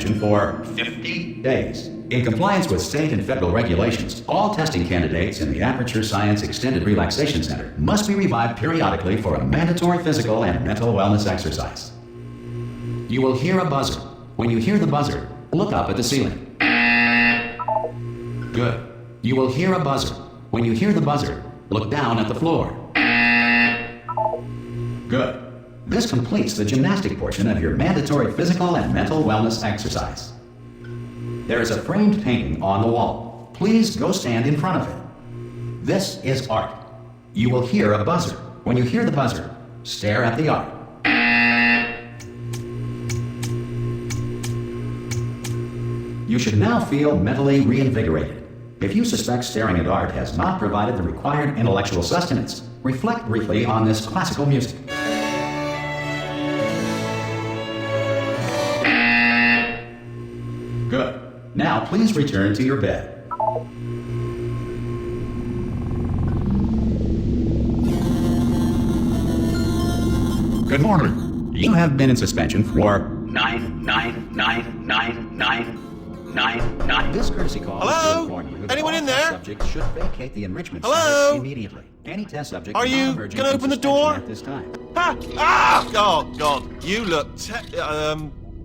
suspension for 50 days. In compliance with state and federal regulations, all testing candidates in the Aperture Science Extended Relaxation Center must be revived periodically for a mandatory physical and mental wellness exercise. You will hear a buzzer. When you hear the buzzer, look up at the ceiling. Good. You will hear a buzzer. When you hear the buzzer, look down at the floor. Good. This completes the gymnastic portion of your mandatory physical and mental wellness exercise. There is a framed painting on the wall. Please go stand in front of it. This is art. You will hear a buzzer. When you hear the buzzer, stare at the art. You should now feel mentally reinvigorated. If you suspect staring at art has not provided the required intellectual sustenance, reflect briefly on this classical music. Good. Now please return to your bed. Good morning. You have been in suspension for 9. This courtesy call. Hello? is to inform you that Anyone all in test there? Subjects should vacate the enrichment Hello? center immediately. Any test subject Are you non-emerging gonna from open the suspension door? at this time. Ha! Ah! Oh, God. You look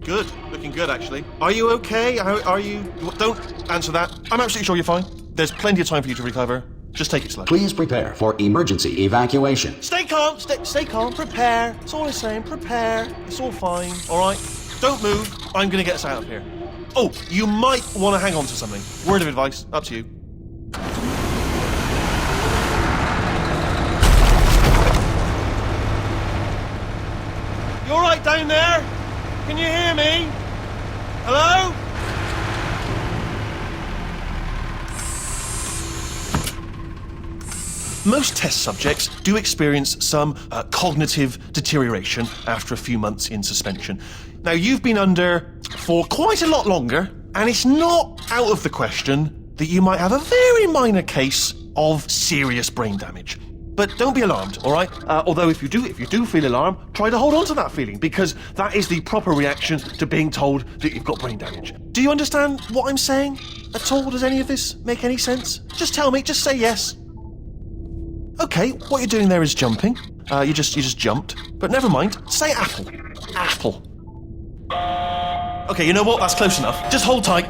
good. Looking good, actually. Are you okay? Are you... Don't answer that. I'm absolutely sure you're fine. There's plenty of time for you to recover. Just take it slow. Please prepare for emergency evacuation. Stay calm. Stay calm. Prepare. That's all I'm saying. Prepare. It's all fine. All right? Don't move. I'm gonna get us out of here. Oh, you might want to hang on to something. Word of advice. Up to you. You all right down there? Can you hear me? Hello? Most test subjects do experience some cognitive deterioration after a few months in suspension. Now, you've been under for quite a lot longer, and it's not out of the question that you might have a very minor case of serious brain damage. But don't be alarmed, all right? Although if you do feel alarmed, try to hold on to that feeling, because that is the proper reaction to being told that you've got brain damage. Do you understand what I'm saying at all? Does any of this make any sense? Just tell me, just say yes. Okay, what you're doing there is jumping. You just jumped. But never mind, say apple. Apple. Okay, you know what? That's close enough. Just hold tight.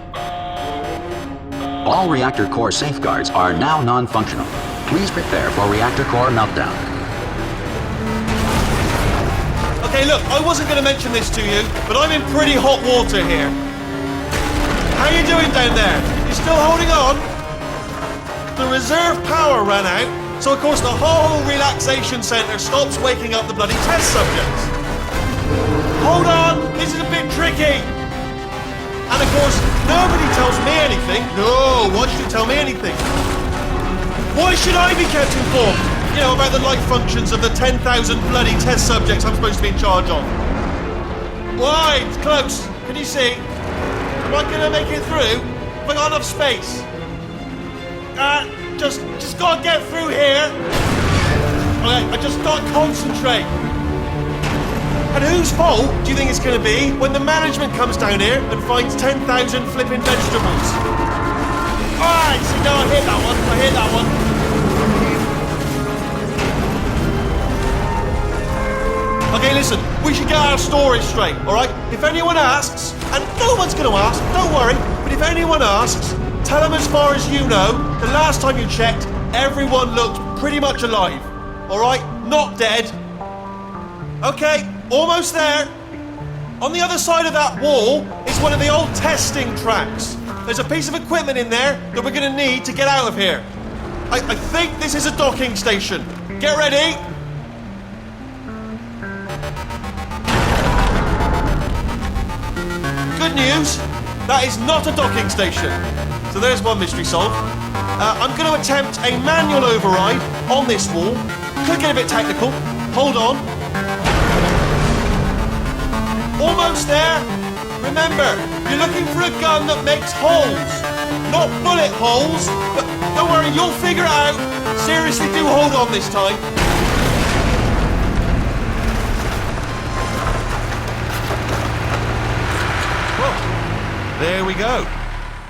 All reactor core safeguards are now non-functional. Please prepare for reactor core meltdown. Okay, look, I wasn't going to mention this to you, but I'm in pretty hot water here. How you doing down there? You still holding on? The reserve power ran out, so of course the whole relaxation centre stops waking up the bloody test subjects. Hold on, this is a bit tricky. And of course, nobody tells me anything. No, why should you tell me anything? Why should I be kept informed? You know, about the life functions of the 10,000 bloody test subjects I'm supposed to be in charge of. Why? It's close. Can you see? Am I gonna make it through? Have I got enough space? Just gotta get through here. Okay, I just gotta concentrate. And whose fault do you think it's gonna be when the management comes down here and finds 10,000 flipping vegetables? Alright, see, no, I hit that one. Okay, listen, we should get our story straight, alright? If anyone asks, and no one's gonna ask, don't worry, but if anyone asks, tell them as far as you know, the last time you checked, everyone looked pretty much alive. Alright? Not dead. Okay, almost there. On the other side of that wall is one of the old testing tracks. There's a piece of equipment in there that we're going to need to get out of here. I think this is a docking station. Get ready. Good news, that is not a docking station. So there's one mystery solved. I'm going to attempt a manual override on this wall. Could get a bit technical. Hold on. Almost there. Remember, you're looking for a gun that makes holes. Not bullet holes, but don't worry, you'll figure it out. Seriously, do hold on this time. Whoa. There we go.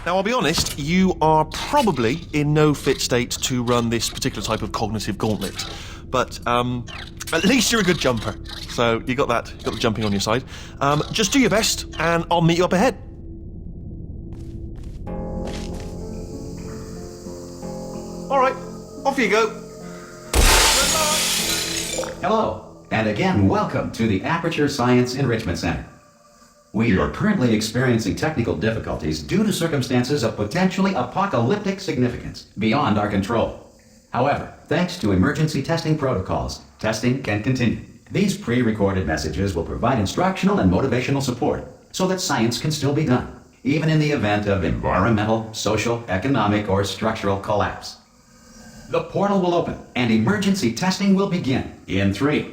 Now, I'll be honest, you are probably in no fit state to run this particular type of cognitive gauntlet. But at least you're a good jumper. So you got that, got the jumping on your side. Just do your best, and I'll meet you up ahead. All right, off you go. Hello, and again, welcome to the Aperture Science Enrichment Center. We are currently experiencing technical difficulties due to circumstances of potentially apocalyptic significance beyond our control. However, thanks to emergency testing protocols, testing can continue. These pre-recorded messages will provide instructional and motivational support so that science can still be done, even in the event of environmental, social, economic, or structural collapse. The portal will open and emergency testing will begin in 3,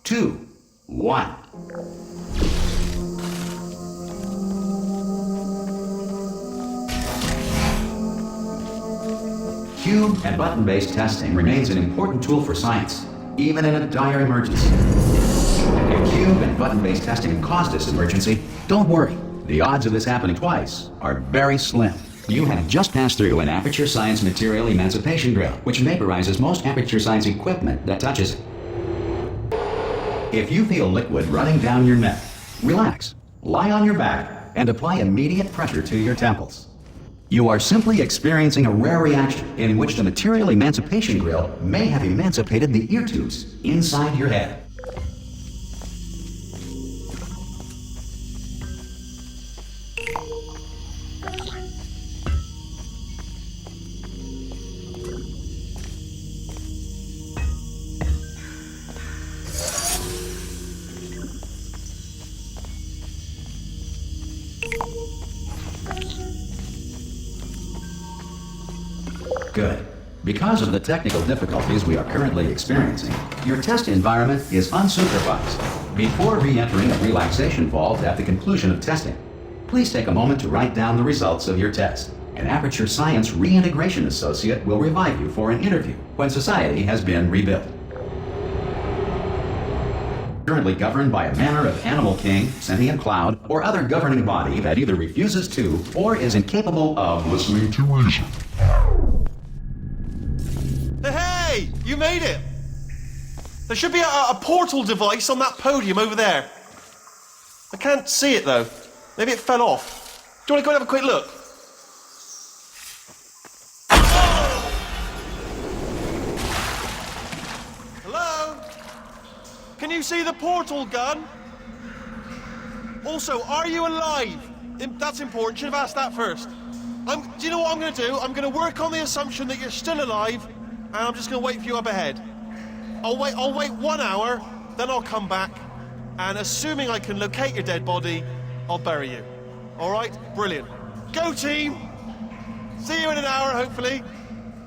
2, 1. Cube and button-based testing remains an important tool for science, even in a dire emergency. If cube and button-based testing caused this emergency, don't worry. The odds of this happening twice are very slim. You have just passed through an Aperture Science material emancipation drill, which vaporizes most Aperture Science equipment that touches it. If you feel liquid running down your neck, relax, lie on your back, and apply immediate pressure to your temples. You are simply experiencing a rare reaction in which the material emancipation grill may have emancipated the ear tubes inside your head. Good. Because of the technical difficulties we are currently experiencing, your test environment is unsupervised. Before re-entering a relaxation vault at the conclusion of testing, please take a moment to write down the results of your test. An Aperture Science Reintegration Associate will revive you for an interview when society has been rebuilt. Currently governed by a manner of animal king, sentient cloud, or other governing body that either refuses to or is incapable of listening to reason. Hey, you made it! There should be a portal device on that podium over there. I can't see it though. Maybe it fell off. Do you want to go and have a quick look? Hello? Can you see the portal gun? Also, are you alive? That's important. Should have asked that first. Do you know what I'm going to do? I'm going to work on the assumption that you're still alive, and I'm just going to wait for you up ahead. I'll wait 1 hour, then I'll come back, and assuming I can locate your dead body, I'll bury you. All right? Brilliant. Go, team! See you in an hour, hopefully,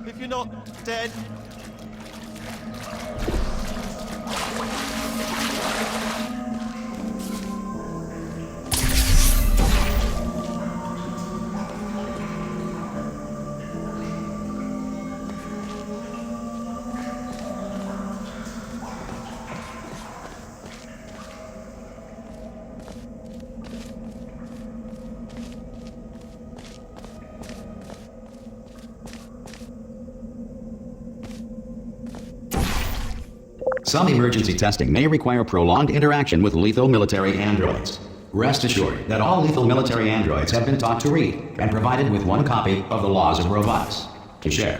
if you're not dead. Some emergency testing may require prolonged interaction with lethal military androids. Rest assured that all lethal military androids have been taught to read and provided with 1 copy of the Laws of Robotics to share.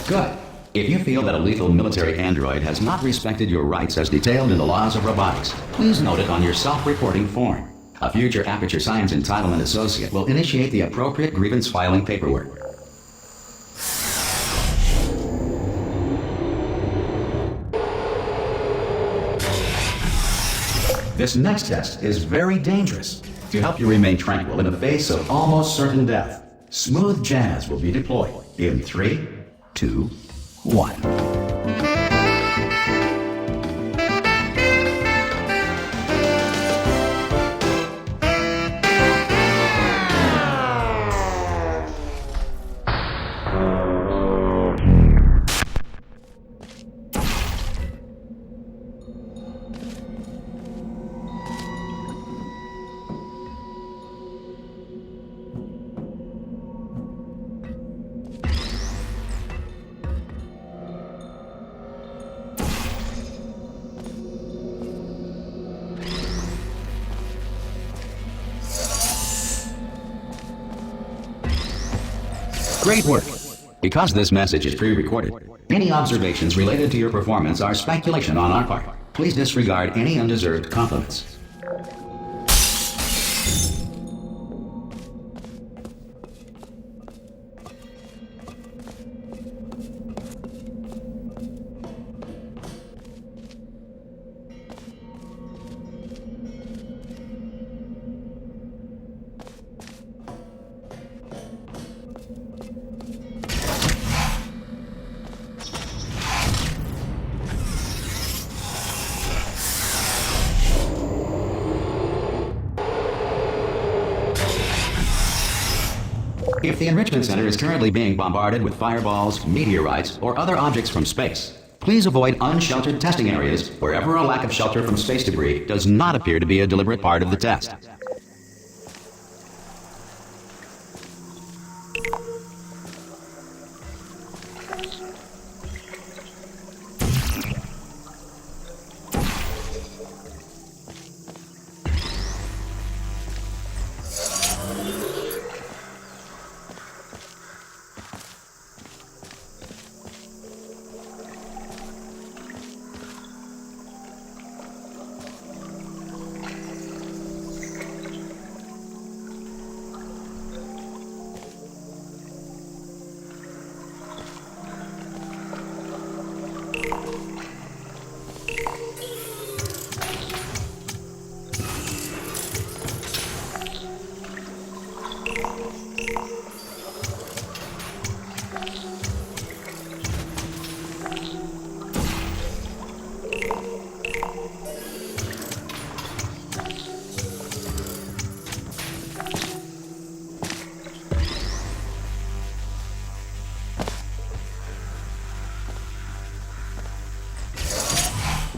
Good. If you feel that a lethal military android has not respected your rights as detailed in the Laws of Robotics, please note it on your self-reporting form. A future Aperture Science Entitlement Associate will initiate the appropriate grievance filing paperwork. This next test is very dangerous. To help you remain tranquil in the face of almost certain death, smooth jazz will be deployed in 3, 2, 1. Great work. Because this message is pre-recorded, any observations related to your performance are speculation on our part. Please disregard any undeserved compliments. If the Enrichment Center is currently being bombarded with fireballs, meteorites, or other objects from space, please avoid unsheltered testing areas wherever a lack of shelter from space debris does not appear to be a deliberate part of the test.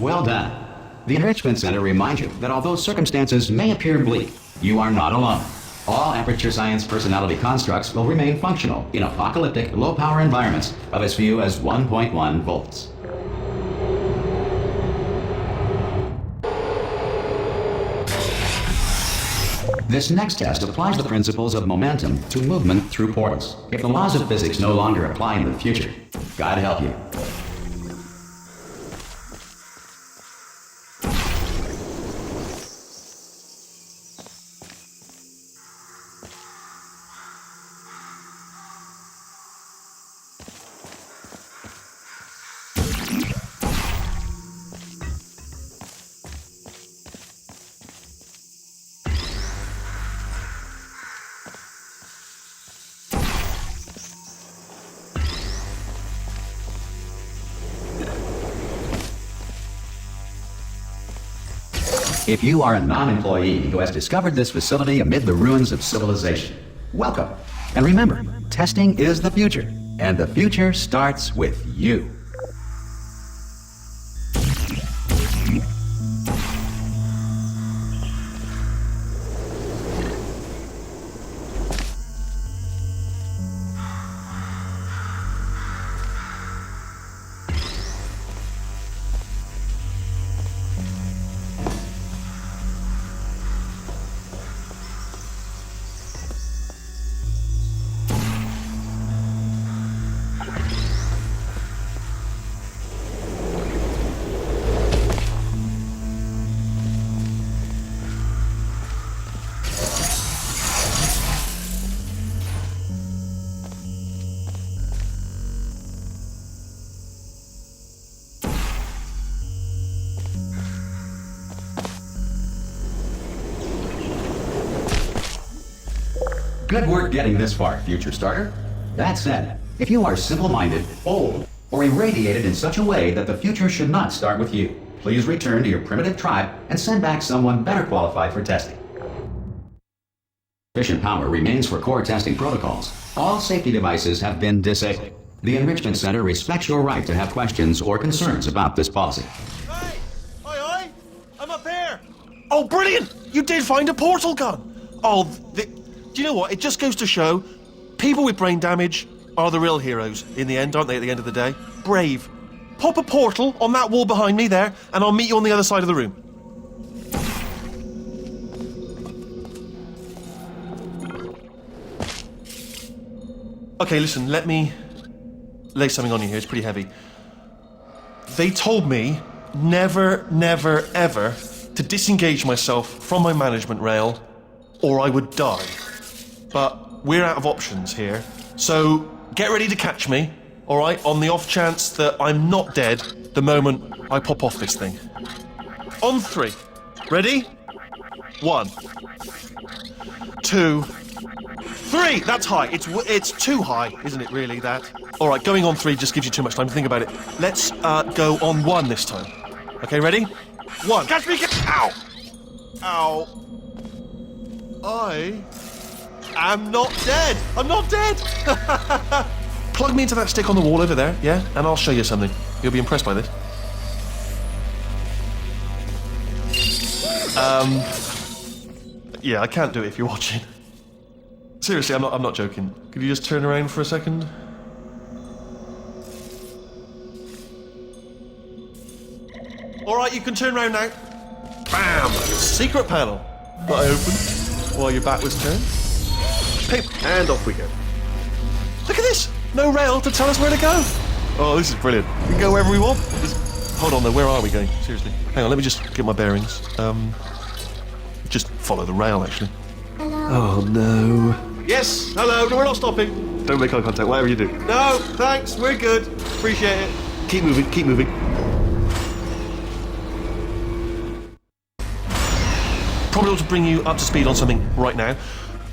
Well done. The Enrichment Center reminds you that although circumstances may appear bleak, you are not alone. All Aperture Science personality constructs will remain functional in apocalyptic, low-power environments of as few as 1.1 volts. This next test applies the principles of momentum to movement through portals. If the laws of physics no longer apply in the future, God help you. If you are a non-employee who has discovered this facility amid the ruins of civilization, welcome. And remember, testing is the future, and the future starts with you. Good work getting this far, future starter. That said, if you are simple-minded, old, or irradiated in such a way that the future should not start with you, please return to your primitive tribe and send back someone better qualified for testing. Sufficient power remains for core testing protocols. All safety devices have been disabled. The Enrichment Center respects your right to have questions or concerns about this policy. Hey! Aye! I'm up here! Oh, brilliant! You did find a portal gun! Oh, do you know what? It just goes to show, people with brain damage are the real heroes in the end, aren't they, at the end of the day? Brave. Pop a portal on that wall behind me there, and I'll meet you on the other side of the room. Okay, listen, let me lay something on you here. It's pretty heavy. They told me never, never, ever to disengage myself from my management rail or I would die. But we're out of options here. So get ready to catch me, all right, on the off chance that I'm not dead the moment I pop off this thing. On 3. Ready? 1, 2, 3. That's high. It's too high, isn't it, really, that? All right, going on 3 just gives you too much time to think about it. Let's go on 1 this time. Okay, ready? 1. Catch me! Ow! Ow. I am not dead. I'm not dead. Plug me into that stick on the wall over there, yeah? And I'll show you something. You'll be impressed by this. Yeah, I can't do it if you're watching. Seriously, I'm not joking. Could you just turn around for a second? All right, you can turn around now. Bam! Secret panel that I opened while your back was turned. Pip, and off we go. Look at this! No rail to tell us where to go. Oh, this is brilliant. We can go wherever we want. Hold on though, where are we going? Seriously. Hang on, let me just get my bearings. Just follow the rail, actually. Hello. Oh, no. Yes, hello, no, we're not stopping. Don't make eye contact, whatever you do. No, thanks, we're good. Appreciate it. Keep moving, keep moving. Probably ought to bring you up to speed on something right now.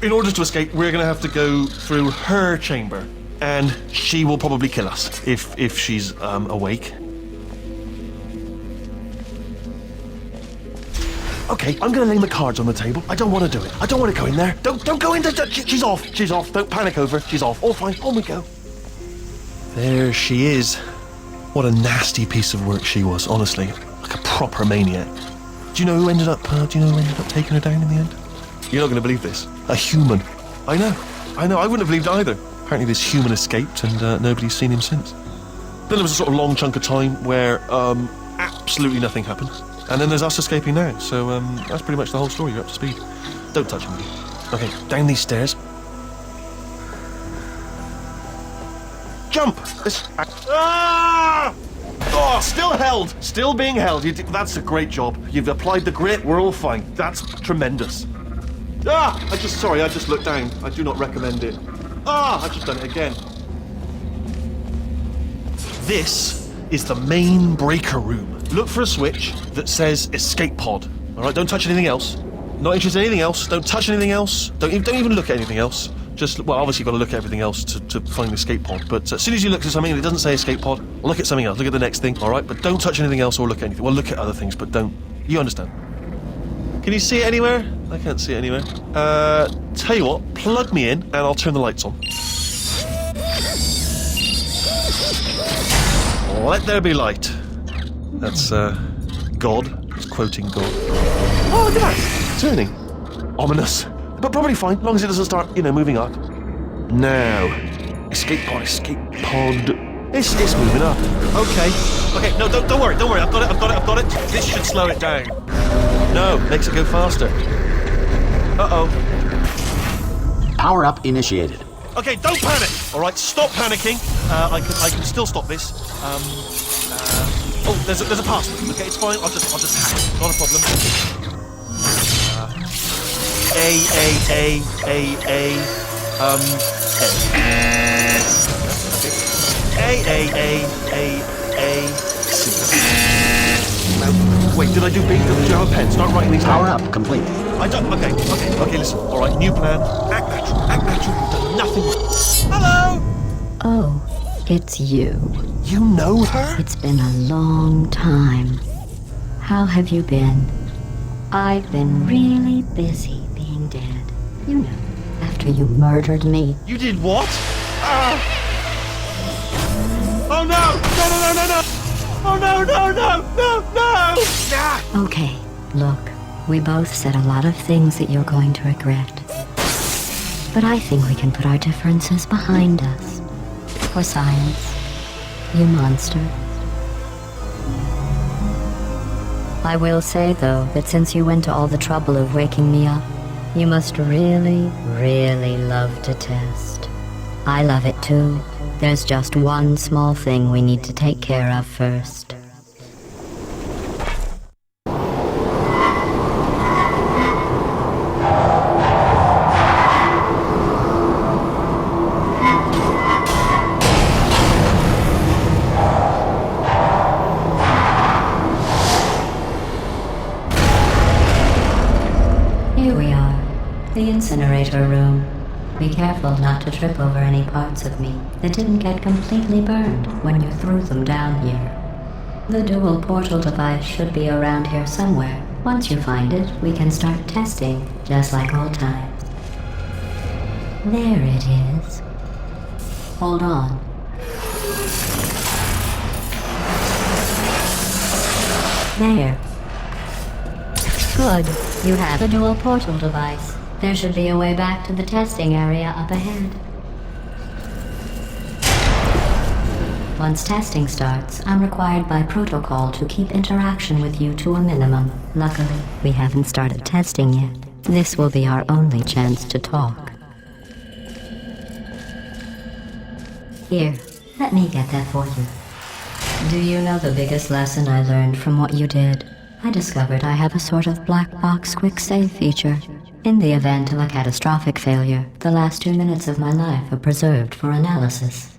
In order to escape, we're going to have to go through her chamber. And she will probably kill us, if she's awake. Okay, I'm going to lay my cards on the table. I don't want to do it. I don't want to go in there. Don't go in there. She's off. She's off. Don't panic over. She's off. All fine. On we go. There she is. What a nasty piece of work she was, honestly. Like a proper maniac. Do you know who ended up taking her down in the end? You're not going to believe this. A human. I know. I wouldn't have believed it either. Apparently this human escaped and nobody's seen him since. Then there was a sort of long chunk of time where absolutely nothing happened. And then there's us escaping now. So that's pretty much the whole story. You're up to speed. Don't touch me. Okay, down these stairs. Jump! Ah! Oh, still held. Still being held. That's a great job. You've applied the grit. We're all fine. That's tremendous. Ah! I just looked down. I do not recommend it. Ah! I've just done it again. This is the main breaker room. Look for a switch that says escape pod. All right, don't touch anything else. Not interested in anything else. Don't touch anything else. Don't even look at anything else. Just, well, obviously you've got to look at everything else to find the escape pod. But as soon as you look at something and it doesn't say escape pod, look at something else. Look at the next thing, all right? But don't touch anything else or look at anything. Well, look at other things, but don't. You understand? Can you see it anywhere? I can't see it anywhere. Tell you what, plug me in and I'll turn the lights on. Let there be light. That's, God. It's quoting God. Oh, look at that! Turning. Ominous. But probably fine, as long as it doesn't start, moving up. Now. Escape pod. It's moving up. Okay, no, don't worry. I've got it. This should slow it down. No, makes it go faster. Uh-oh. Power up initiated. Okay, don't panic! Alright, stop panicking. I can still stop this. Oh, there's a password. Okay, it's fine. I'll just hack it. Not a problem. Wait, did I do B? Did you have a pen? Start writing these down. Power up complete. I don't. Okay, listen. Alright, new plan. Act natural. You've done nothing wrong. Hello! Oh, it's you. You know her? It's been a long time. How have you been? I've been really busy being dead. You know, after you murdered me. You did what? Oh no! No! Oh no! Ah! Okay, look, we both said a lot of things that you're going to regret. But I think we can put our differences behind us. For science, you monster. I will say, though, that since you went to all the trouble of waking me up, you must really, really love to test. I love it too. There's just one small thing we need to take care of first. Here we are, the incinerator room. Be careful not to trip over any parts of me that didn't get completely burned when you threw them down here. The dual portal device should be around here somewhere. Once you find it, we can start testing, just like old times. There it is. Hold on. There. Good. You have a dual portal device. There should be a way back to the testing area up ahead. Once testing starts, I'm required by protocol to keep interaction with you to a minimum. Luckily, we haven't started testing yet. This will be our only chance to talk. Here, let me get that for you. Do you know the biggest lesson I learned from what you did? I discovered I have a sort of black box quick save feature. In the event of a catastrophic failure, the last 2 minutes of my life are preserved for analysis.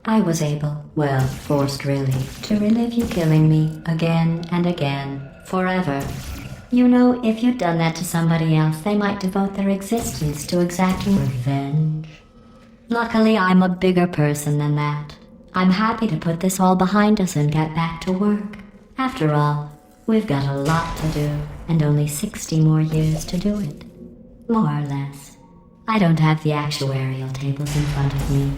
I was able, well, forced really, to relive you killing me again and again, forever. You know, if you'd done that to somebody else, they might devote their existence to exacting revenge. Luckily, I'm a bigger person than that. I'm happy to put this all behind us and get back to work. After all, we've got a lot to do, and only 60 more years to do it. More or less. I don't have the actuarial tables in front of me.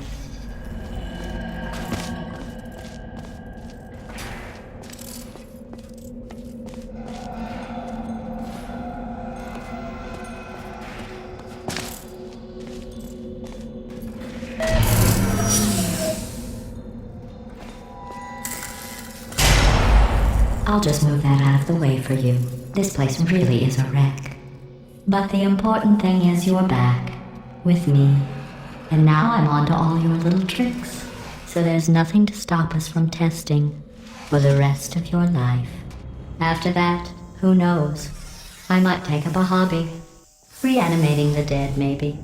I'll just move that out of the way for you. This place really is a wreck. But the important thing is you're back. With me. And now I'm on to all your little tricks. So there's nothing to stop us from testing. For the rest of your life. After that, who knows? I might take up a hobby. Reanimating the dead, maybe.